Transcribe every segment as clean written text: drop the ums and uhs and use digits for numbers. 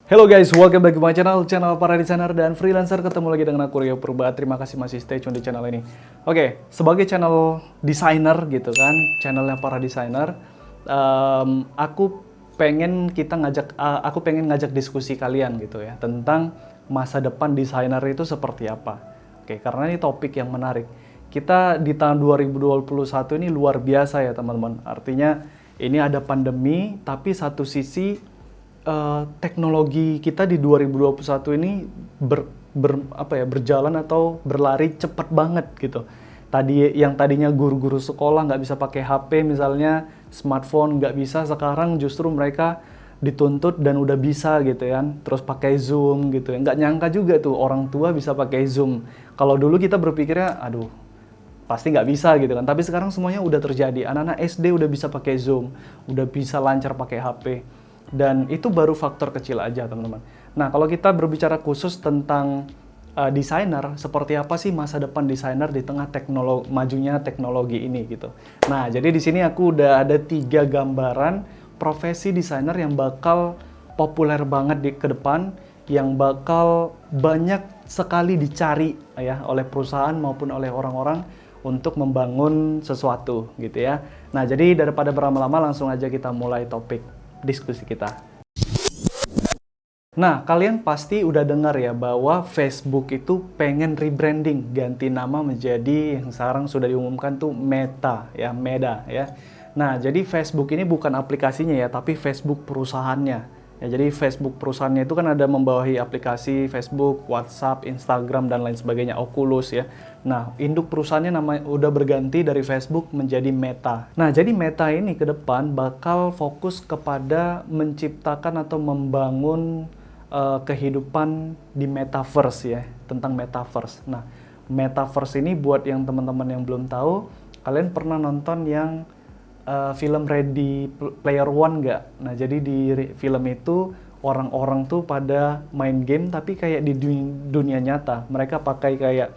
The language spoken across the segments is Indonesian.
Hello guys, welcome back to my channel para desainer dan freelancer. Ketemu lagi dengan aku Rio Purba. Terima kasih masih stay tune di channel ini. Oke, sebagai channel desainer gitu kan, channelnya para desainer, aku pengen ngajak diskusi kalian gitu ya tentang masa depan desainer itu seperti apa. Oke, karena ini topik yang menarik. Kita di tahun 2021 ini luar biasa ya teman-teman. Artinya ini ada pandemi, tapi satu sisi teknologi kita di 2021 ini berjalan atau berlari cepat banget gitu. Yang tadinya guru-guru sekolah nggak bisa pakai HP misalnya, smartphone nggak bisa, sekarang justru mereka dituntut dan udah bisa gitu kan. Terus pakai Zoom gitu ya. Nggak nyangka juga tuh orang tua bisa pakai Zoom. Kalau dulu kita berpikirnya, aduh pasti nggak bisa gitu kan. Tapi sekarang semuanya udah terjadi. Anak-anak SD udah bisa pakai Zoom, udah bisa lancar pakai HP. Dan itu baru faktor kecil aja teman-teman. Nah kalau kita berbicara khusus tentang desainer, seperti apa sih masa depan desainer di tengah majunya teknologi ini gitu. Nah jadi di sini aku udah ada 3 gambaran profesi desainer yang bakal populer banget ke depan, yang bakal banyak sekali dicari ya oleh perusahaan maupun oleh orang-orang untuk membangun sesuatu gitu ya. Nah jadi daripada berlama-lama langsung aja kita mulai topik diskusi kita. Nah, kalian pasti udah dengar ya bahwa Facebook itu pengen rebranding, ganti nama menjadi yang sekarang sudah diumumkan tuh Meta ya. Nah, jadi Facebook ini bukan aplikasinya ya, tapi Facebook perusahaannya. Ya, jadi Facebook perusahaannya itu kan ada membawahi aplikasi Facebook, WhatsApp, Instagram, dan lain sebagainya, Oculus ya. Nah, induk perusahaannya udah berganti dari Facebook menjadi Meta. Nah, jadi Meta ini ke depan bakal fokus kepada menciptakan atau membangun kehidupan di Metaverse ya, tentang Metaverse. Nah, Metaverse ini buat yang teman-teman yang belum tahu, kalian pernah nonton yang film Ready Player One nggak? Nah jadi di film itu orang-orang tuh pada main game tapi kayak di dunia nyata. Mereka pakai kayak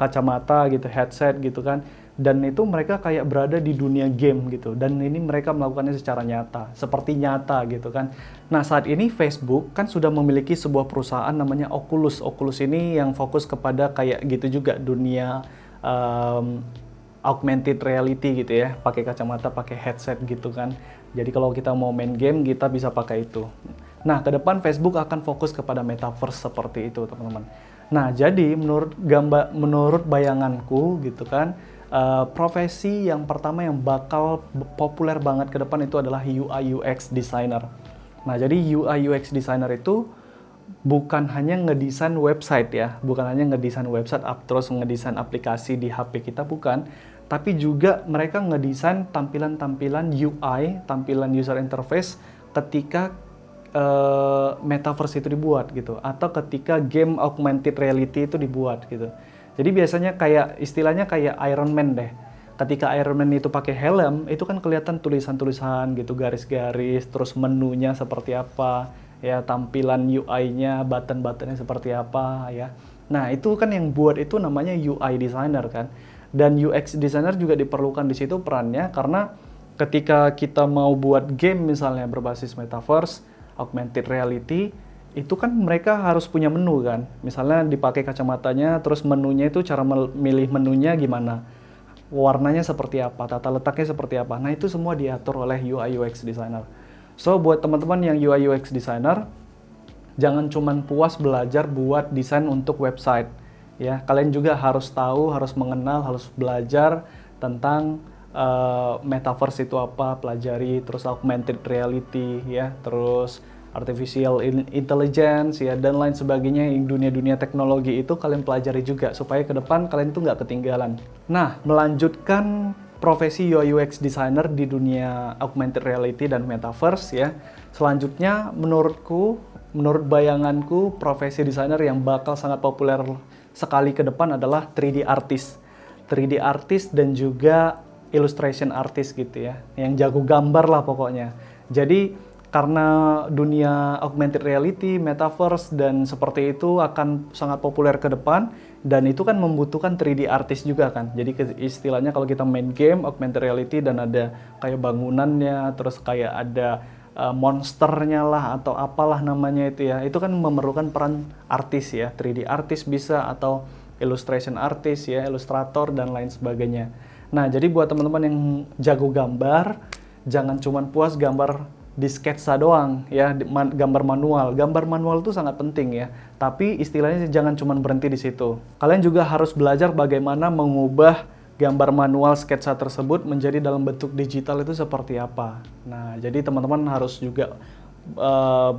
kacamata gitu, headset gitu kan. Dan itu mereka kayak berada di dunia game gitu. Dan ini mereka melakukannya secara nyata, seperti nyata gitu kan. Nah saat ini Facebook kan sudah memiliki sebuah perusahaan namanya Oculus. Oculus ini yang fokus kepada kayak gitu juga, dunia augmented reality gitu ya, pakai kacamata, pakai headset gitu kan. Jadi kalau kita mau main game, kita bisa pakai itu. Nah, ke depan Facebook akan fokus kepada metaverse seperti itu, teman-teman. Nah, jadi menurut bayanganku gitu kan, profesi yang pertama yang bakal populer banget ke depan itu adalah UI UX designer. Nah, jadi UI UX designer itu bukan hanya ngedesain website ya, bukan hanya ngedesain website terus ngedesain aplikasi di HP kita, bukan, tapi juga mereka ngedesain tampilan-tampilan UI, tampilan user interface ketika metaverse itu dibuat gitu, atau ketika game augmented reality itu dibuat gitu. Jadi biasanya kayak istilahnya kayak Iron Man deh. Ketika Iron Man itu pakai helm, itu kan kelihatan tulisan-tulisan gitu, garis-garis, terus menunya seperti apa, ya tampilan UI-nya, button-buttonnya seperti apa ya. Nah itu kan yang buat itu namanya UI designer kan. Dan UX designer juga diperlukan di situ perannya, karena ketika kita mau buat game misalnya berbasis metaverse, augmented reality, itu kan mereka harus punya menu kan. Misalnya dipakai kacamatanya, terus menunya itu cara memilih menunya gimana, warnanya seperti apa, tata letaknya seperti apa. Nah itu semua diatur oleh UI UX designer. So buat teman-teman yang UI UX designer, jangan cuman puas belajar buat desain untuk website ya. Kalian juga harus tahu, harus mengenal, harus belajar tentang metaverse itu apa, pelajari, terus augmented reality ya, terus artificial intelligence ya, dan lain sebagainya. Yang dunia-dunia teknologi itu kalian pelajari juga supaya ke depan kalian itu nggak ketinggalan. Nah, melanjutkan profesi UI UX designer di dunia augmented reality dan metaverse ya. Selanjutnya menurut bayanganku profesi desainer yang bakal sangat populer sekali ke depan adalah 3D artist. 3D artist dan juga illustration artist gitu ya. Yang jago gambar lah pokoknya. Jadi karena dunia augmented reality, metaverse, dan seperti itu akan sangat populer ke depan, dan itu kan membutuhkan 3D artist juga kan. Jadi istilahnya kalau kita main game augmented reality dan ada kayak bangunannya, terus kayak ada monsternya lah atau apalah namanya itu ya, itu kan memerlukan peran artis ya, 3D artis bisa atau illustration artis ya, ilustrator dan lain sebagainya. Nah, jadi buat teman-teman yang jago gambar, jangan cuma puas gambar di sketsa doang ya, gambar manual. Gambar manual itu sangat penting ya, tapi istilahnya jangan cuma berhenti di situ. Kalian juga harus belajar bagaimana mengubah gambar manual sketsa tersebut menjadi dalam bentuk digital itu seperti apa. Nah, jadi teman-teman harus juga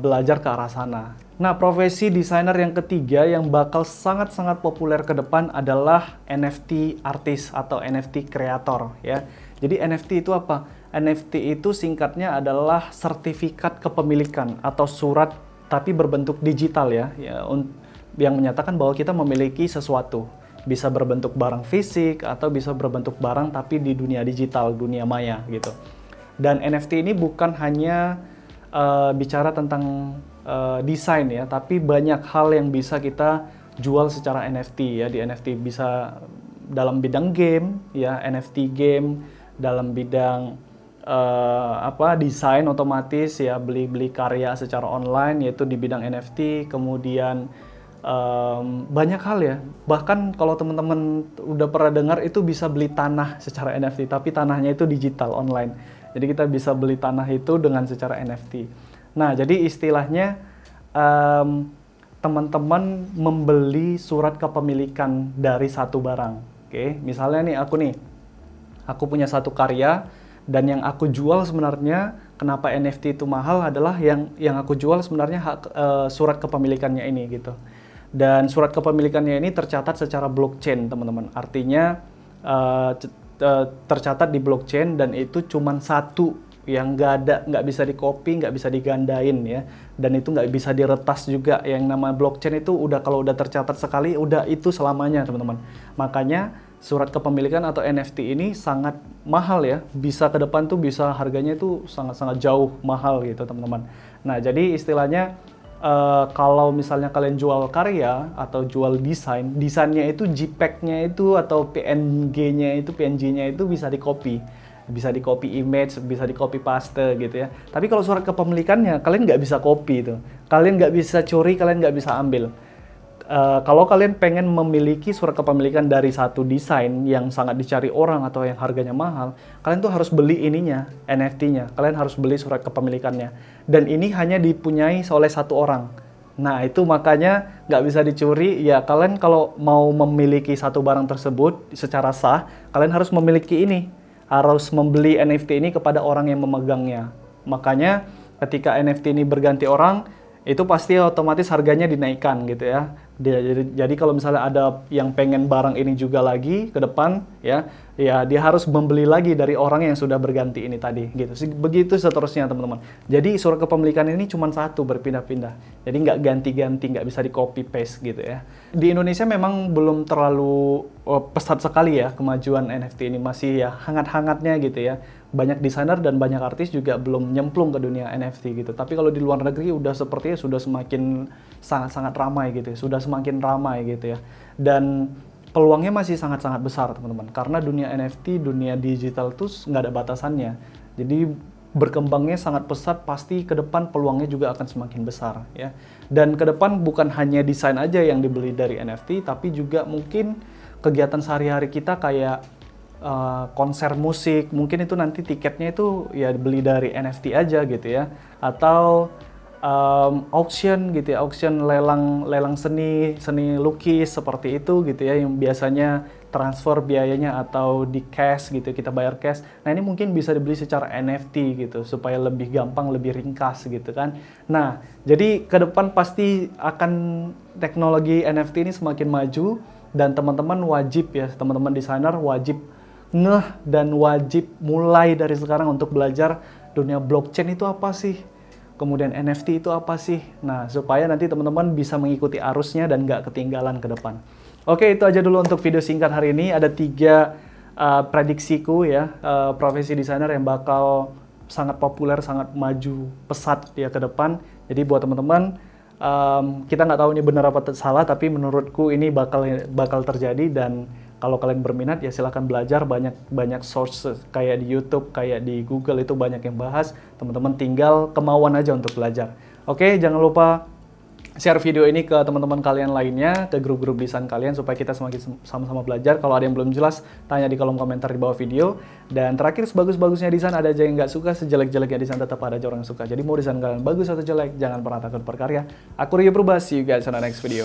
belajar ke arah sana. Nah, profesi desainer yang ketiga yang bakal sangat-sangat populer ke depan adalah NFT artis atau NFT kreator ya. Jadi NFT itu apa? NFT itu singkatnya adalah sertifikat kepemilikan atau surat tapi berbentuk digital ya, yang menyatakan bahwa kita memiliki sesuatu. Bisa berbentuk barang fisik atau bisa berbentuk barang tapi di dunia digital, dunia maya gitu. Dan NFT ini bukan hanya bicara tentang desain ya, tapi banyak hal yang bisa kita jual secara NFT ya. Di NFT bisa dalam bidang game ya, NFT game, dalam bidang desain otomatis ya, beli karya secara online yaitu di bidang NFT, kemudian banyak hal ya. Bahkan kalau teman-teman udah pernah dengar itu bisa beli tanah secara NFT, tapi tanahnya itu digital online. Jadi kita bisa beli tanah itu dengan secara NFT. Nah, jadi istilahnya teman-teman membeli surat kepemilikan dari satu barang. Oke, misalnya nih aku punya satu karya dan yang aku jual sebenarnya, kenapa NFT itu mahal adalah yang aku jual sebenarnya surat kepemilikannya ini gitu. Dan surat kepemilikannya ini tercatat secara blockchain, teman-teman. Artinya tercatat di blockchain dan itu cuma satu yang nggak bisa di-copy, nggak bisa digandain ya. Dan itu nggak bisa diretas juga. Yang nama blockchain itu kalau udah tercatat sekali, udah itu selamanya, teman-teman. Makanya surat kepemilikan atau NFT ini sangat mahal ya. Bisa ke depan tuh bisa harganya itu sangat-sangat jauh mahal gitu, teman-teman. Nah, jadi istilahnya kalau misalnya kalian jual karya atau jual desainnya itu JPEG-nya itu atau PNG-nya itu bisa di-copy. Bisa di-copy image, bisa di-copy paste gitu ya. Tapi kalau surat kepemilikannya, kalian nggak bisa copy itu. Kalian nggak bisa curi, kalian nggak bisa ambil. Kalau kalian pengen memiliki surat kepemilikan dari satu desain yang sangat dicari orang atau yang harganya mahal, kalian tuh harus beli ininya, NFT-nya. Kalian harus beli surat kepemilikannya. Dan ini hanya dipunyai oleh satu orang. Nah, itu makanya nggak bisa dicuri. Ya, kalian kalau mau memiliki satu barang tersebut secara sah, kalian harus memiliki ini. Harus membeli NFT ini kepada orang yang memegangnya. Makanya ketika NFT ini berganti orang, itu pasti otomatis harganya dinaikkan gitu ya. Jadi kalau misalnya ada yang pengen barang ini juga lagi ke depan ya dia harus membeli lagi dari orang yang sudah berganti ini tadi gitu. Begitu seterusnya, teman-teman. Jadi surat kepemilikan ini cuma satu, berpindah-pindah. Jadi nggak ganti-ganti, nggak bisa di copy paste gitu ya. Di Indonesia memang belum terlalu pesat sekali ya kemajuan NFT ini, masih ya hangat-hangatnya gitu ya. Banyak desainer dan banyak artis juga belum nyemplung ke dunia NFT gitu. Tapi kalau di luar negeri udah sepertinya sudah semakin sangat-sangat ramai gitu ya. Sudah semakin ramai gitu ya. Dan peluangnya masih sangat-sangat besar, teman-teman. Karena dunia NFT, dunia digital itu nggak ada batasannya. Jadi berkembangnya sangat pesat, pasti ke depan peluangnya juga akan semakin besar ya. Dan ke depan bukan hanya desain aja yang dibeli dari NFT, tapi juga mungkin kegiatan sehari-hari kita kayak konser musik, mungkin itu nanti tiketnya itu ya beli dari NFT aja gitu ya, atau auction gitu ya, auction lelang seni lukis seperti itu gitu ya, yang biasanya transfer biayanya atau di cash gitu, kita bayar cash. Nah, ini mungkin bisa dibeli secara NFT gitu supaya lebih gampang, lebih ringkas gitu kan. Nah, jadi ke depan pasti akan teknologi NFT ini semakin maju dan teman-teman wajib ya, teman-teman desainer wajib dan wajib mulai dari sekarang untuk belajar dunia blockchain itu apa sih, kemudian NFT itu apa sih. Nah, supaya nanti teman-teman bisa mengikuti arusnya dan nggak ketinggalan ke depan. Oke, itu aja dulu untuk video singkat hari ini. Ada 3 prediksiku ya, profesi desainer yang bakal sangat populer, sangat maju pesat ya ke depan. Jadi buat teman-teman, kita nggak tahu ini benar apa salah, tapi menurutku ini bakal terjadi dan Kalau kalian berminat ya silahkan belajar, banyak source kayak di YouTube, kayak di Google itu banyak yang bahas. Teman-teman tinggal kemauan aja untuk belajar. Oke, jangan lupa share video ini ke teman-teman kalian lainnya, ke grup-grup desain kalian supaya kita semakin sama-sama belajar. Kalau ada yang belum jelas, tanya di kolom komentar di bawah video. Dan terakhir, sebagus-bagusnya desain ada aja yang nggak suka, sejelek-jeleknya desain tetap ada aja orang yang suka. Jadi mau desain kalian bagus atau jelek, jangan pernah takut berkarya. Aku Rio Purba, see you guys on the next video.